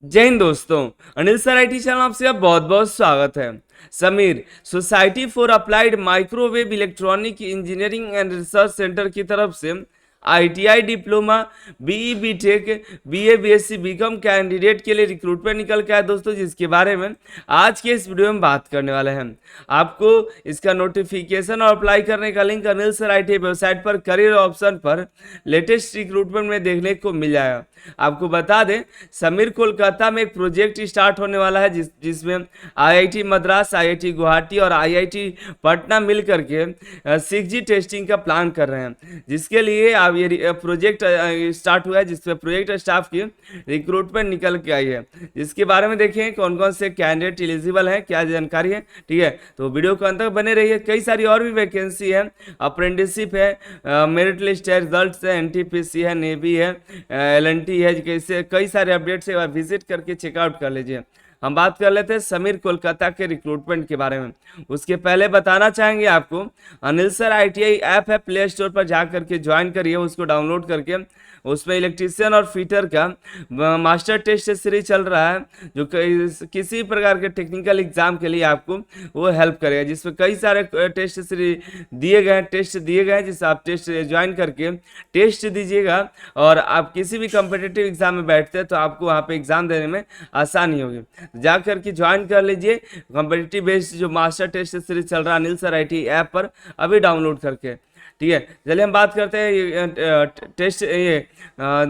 जय हिंद दोस्तों। Anil sir IT channel आपसे बहुत बहुत स्वागत है। SAMEER society for applied microwave electronic engineering and research centre की तरफ से ITI diploma, BE, BTech, BA, BSc, BCom candidate के लिए रिक्रूटमेंट निकल के आया दोस्तों, जिसके बारे में आज के इस वीडियो में बात करने वाले हैं। आपको इसका नोटिफिकेशन और अप्लाई करने का link Anil sir IT website पर करियर ऑप्शन पर लेटेस्ट रिक्रूटमेंट में देखने को मिल जाएगा। आपको बता दें, समीर कोलकाता में एक प्रोजेक्ट स्टार्ट होने वाला है जिसमें आईआईटी मद्रास, आईआईटी गुवाहाटी और आईआईटी पटना मिल करके 6G टेस्टिंग का प्लान कर रहे हैं, जिसके लिए अब ये प्रोजेक्ट स्टार्ट हुआ है, जिसमें प्रोजेक्ट स्टाफ की रिक्रूटमेंट निकल के आई है। जिसके बारे में देखें कौन कौन से कैंडिडेट एलिजिबल हैं, क्या जानकारी है, ठीक है, तो वीडियो को अंत तक बने रहिए। कई सारी और भी वैकेंसी है, अप्रेंटिसशिप है, मेरिट लिस्ट है, रिजल्ट है, एनटीपीसी है, नेवी है, एलएनटी है, कैसे कई सारे अपडेट्स है, विजिट करके चेकआउट कर लीजिए। हम बात कर लेते हैं समीर कोलकाता के रिक्रूटमेंट के बारे में। उसके पहले बताना चाहेंगे आपको, अनिल सर आईटीआई ऐप है, प्ले स्टोर पर जा करके ज्वाइन करिए, उसको डाउनलोड करके उसमें इलेक्ट्रीशियन और फिटर का मास्टर टेस्ट सीरीज चल रहा है, जो किसी प्रकार के टेक्निकल एग्जाम के लिए आपको वो हेल्प करेगा, जिसमें कई सारे टेस्ट सीरीज दिए गए हैं, टेस्ट दिए गए हैं, जिससे आप टेस्ट ज्वाइन करके टेस्ट दीजिएगा और आप किसी भी कम्पिटिटिव एग्जाम में बैठते हैं तो आपको वहाँ पे एग्जाम देने में आसानी होगी। जा करके ज्वाइन कर लीजिए कम्पिटिटिव बेस्ड जो मास्टर टेस्ट सीरीज चल रहा है अनिल सर आईटी ऐप पर, अभी डाउनलोड करके। ठीक है, चलिए हम बात करते हैं टेस्ट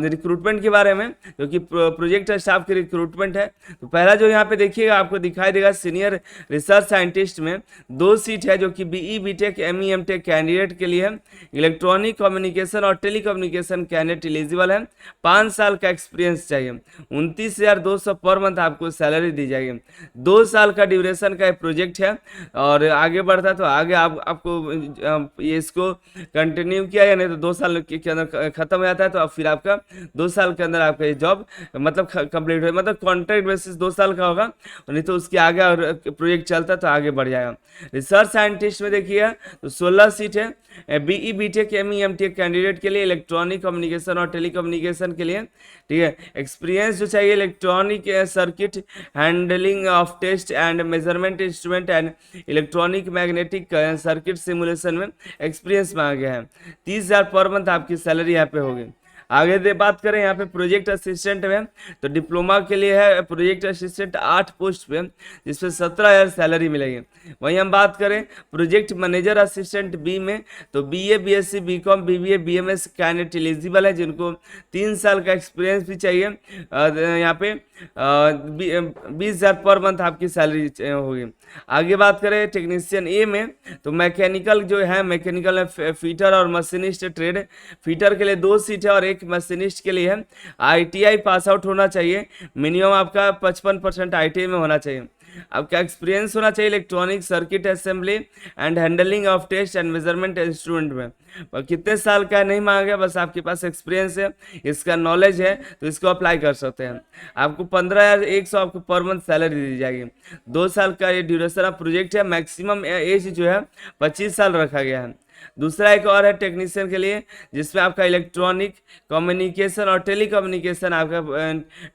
रिक्रूटमेंट के बारे में, जो कि प्रोजेक्ट स्टाफ की रिक्रूटमेंट है। तो पहला जो यहाँ पे देखिएगा आपको दिखाई देगा, सीनियर रिसर्च साइंटिस्ट में 2 सीट है, जो कि BE, BTech, ME, MTech candidate के लिए है। इलेक्ट्रॉनिक कम्युनिकेशन और टेलीकम्युनिकेशन कैंडिडेट एलिजिबल है। 5 साल का एक्सपीरियंस चाहिए। 29,200 पर मंथ आपको सैलरी दी जाएगी। 2 साल का ड्यूरेशन का प्रोजेक्ट है और आगे बढ़ता है तो आगे आपको ये इसको कंटिन्यू किया या नहीं तो 2 साल के अंदर खत्म हो जाता है, तो अब फिर आपका 2 साल के अंदर आपका ये जॉब मतलब कंप्लीट हो, मतलब कॉन्ट्रैक्ट बेसिस 2 साल का होगा, नहीं तो उसके आगे और प्रोजेक्ट चलता है तो आगे बढ़ जाएगा। रिसर्च साइंटिस्ट में देखिए तो 16 सीट है। BE, BTech, ME, MTech candidate के लिए, इलेक्ट्रॉनिक कम्युनिकेशन और टेलीकम्युनिकेशन के लिए, ठीक है। एक्सपीरियंस जो चाहिए, electronic circuit handling of test and measurement instrument and electronic magnetic circuit simulation में एक्सपीरियंस मांगा गया है। 30,000 पर मंथ आपकी सैलरी यहाँ पे होगी। आगे दे बात करें यहाँ पे प्रोजेक्ट असिस्टेंट में, तो डिप्लोमा के लिए है प्रोजेक्ट असिस्टेंट 8 पोस्ट पे, जिसपे 17,000 सैलरी मिलेगी। वहीं हम बात करें प्रोजेक्ट मैनेजर असिस्टेंट बी में, तो BA, BSc, BCom, BBA, BMS candidate eligible है, जिनको 3 साल का एक्सपीरियंस भी चाहिए। यहाँ पे 20,000 पर मंथ आपकी सैलरी होगी। आगे बात करें टेक्नीशियन ए में, तो मैकेनिकल जो है, मैकेनिकल फीटर और मशीनिस्ट ट्रेड। फीटर के लिए 2 सीट है और 1 मशीनिस्ट के लिए है। आईटीआई पास आउट होना चाहिए, मिनिमम आपका 55% आईटीआई में होना चाहिए। आपका एक्सपीरियंस होना चाहिए electronic circuit assembly and handling of test and measurement instrument में। और कितने साल का नहीं मांगा गया, बस आपके पास एक्सपीरियंस है, इसका नॉलेज है, तो इसको अप्लाई कर सकते हैं। आपको 15,100 आपको पर मंथ सैलरी दी जाएगी। 2 साल का ये ड्यूरेशन ऑफ प्रोजेक्ट है। मैक्सिमम एज जो है 25 साल रखा गया है। दूसरा एक और है टेक्नीशियन के लिए, जिसमें आपका इलेक्ट्रॉनिक कम्युनिकेशन और टेलीकम्युनिकेशन आपका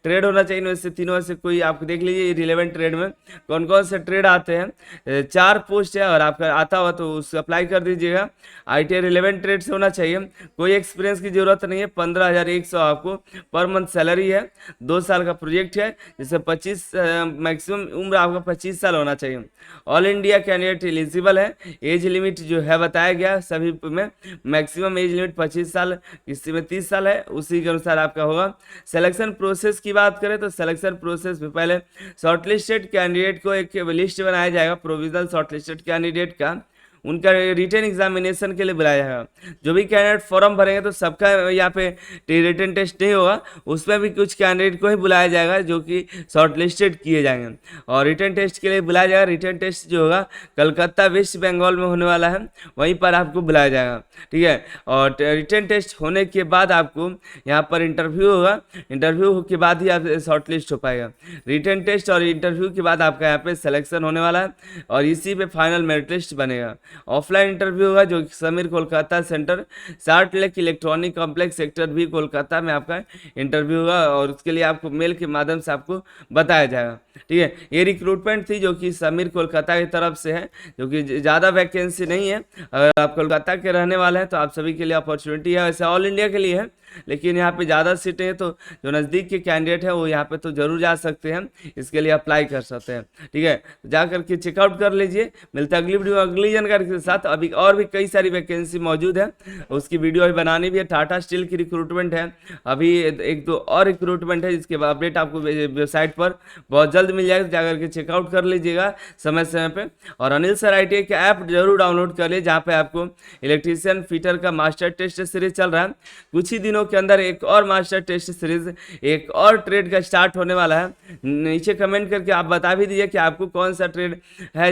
ट्रेड होना चाहिए। वैसे तीनों से कोई आप देख लीजिए रिलेवेंट ट्रेड में कौन कौन से ट्रेड आते हैं। 4 पोस्ट है और आपका आता हुआ तो उसको अप्लाई कर दीजिएगा। आईटीआई रिलेवेंट ट्रेड से होना चाहिए, कोई एक्सपीरियंस की जरूरत नहीं है। 15,100 आपको पर मंथ सैलरी है। 2 साल का प्रोजेक्ट है, जिससे 25 मैक्सिमम उम्र आपका 25 साल होना चाहिए। ऑल इंडिया कैंडिडेट एलिजिबल है। एज लिमिट जो है बताया गया सभी में, मैक्सिमम एज लिमिट 25 साल, किसी में 30 साल है, उसी के अनुसार आपका होगा। सिलेक्शन प्रोसेस की बात करें तो सिलेक्शन प्रोसेस में पहले शॉर्टलिस्टेड कैंडिडेट को एक लिस्ट बनाया जाएगा, प्रोविजनल शॉर्टलिस्टेड कैंडिडेट का, उनका रिटन एग्जामिनेशन के लिए बुलाया जाएगा। जो भी कैंडिडेट फॉर्म भरेंगे तो सबका यहाँ पे रिटन टेस्ट नहीं होगा, उसमें भी कुछ कैंडिडेट को ही बुलाया जाएगा जो कि शॉर्टलिस्टेड किए जाएंगे और रिटन टेस्ट के लिए बुलाया जाएगा। रिटन टेस्ट जो होगा कलकत्ता वेस्ट बंगाल में होने वाला है, वहीं पर आपको बुलाया जाएगा, ठीक है। और रिटन टेस्ट होने के बाद आपको यहाँ पर इंटरव्यू होगा, इंटरव्यू के बाद ही आप शॉर्टलिस्ट हो पाएगा। रिटन टेस्ट और इंटरव्यू के बाद आपका यहाँ पे सिलेक्शन होने वाला है और इसी पे फाइनल मेरिट लिस्ट बनेगा। ऑफलाइन इंटरव्यू होगा जो कि Sameer Kolkata centre, salt lake electronic complex sector भी कोलकाता में आपका इंटरव्यू होगा और उसके लिए आपको मेल के माध्यम से आपको बताया जाएगा। ठीक है, ये रिक्रूटमेंट थी जो कि समीर कोलकाता की तरफ से है, जो कि ज़्यादा वैकेंसी नहीं है। अगर आप कोलकाता के रहने वाले हैं तो आप सभी के लिए अपॉर्चुनिटी है, वैसे ऑल इंडिया के लिए है, लेकिन यहाँ पे ज़्यादा सीटें हैं तो जो नज़दीक के कैंडिडेट है वो यहाँ पे तो जरूर जा सकते हैं, इसके लिए अप्लाई कर सकते हैं। ठीक है, जा करके चेकआउट कर लीजिए। मिलता है अगली वीडियो अगली जानकारी के साथ। अभी और भी कई सारी वैकेंसी मौजूद है, उसकी वीडियो अभी बनानी भी है। टाटा स्टील की रिक्रूटमेंट है, अभी एक दो और रिक्रूटमेंट है जिसके अपडेट आपको वेबसाइट पर बहुत जल्द मिल जाएगा, जा करके चेकआउट कर लीजिएगा समय समय पे। और अनिल सर ITI के ऐप जरूर डाउनलोड कर लिए, जहाँ पे आपको इलेक्ट्रीशियन फिटर का मास्टर टेस्ट सीरीज चल रहा है। कुछ ही दिनों के अंदर एक और मास्टर टेस्ट सीरीज, एक और ट्रेड का स्टार्ट होने वाला है। नीचे कमेंट करके आप बता भी दीजिए कि आपको कौन सा ट्रेड है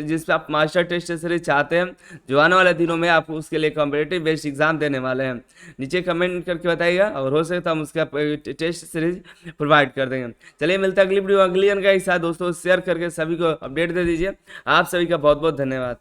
जिस पे आप मास्टर टेस्ट सीरीज चाहते हैं, जो आने वाले दिनों में आपको उसके लिए कॉम्पिटेटिव बेस्ड एग्जाम देने वाले हैं। नीचे कमेंट करके बताइएगा और हो सकता है हम उसका टेस्ट सीरीज प्रोवाइड कर देंगे। चलिए मिलता है अगली वीडियो अगली जानकारी के साथ। दोस्तों शेयर करके सभी को अपडेट दे दीजिए। आप सभी का बहुत बहुत धन्यवाद।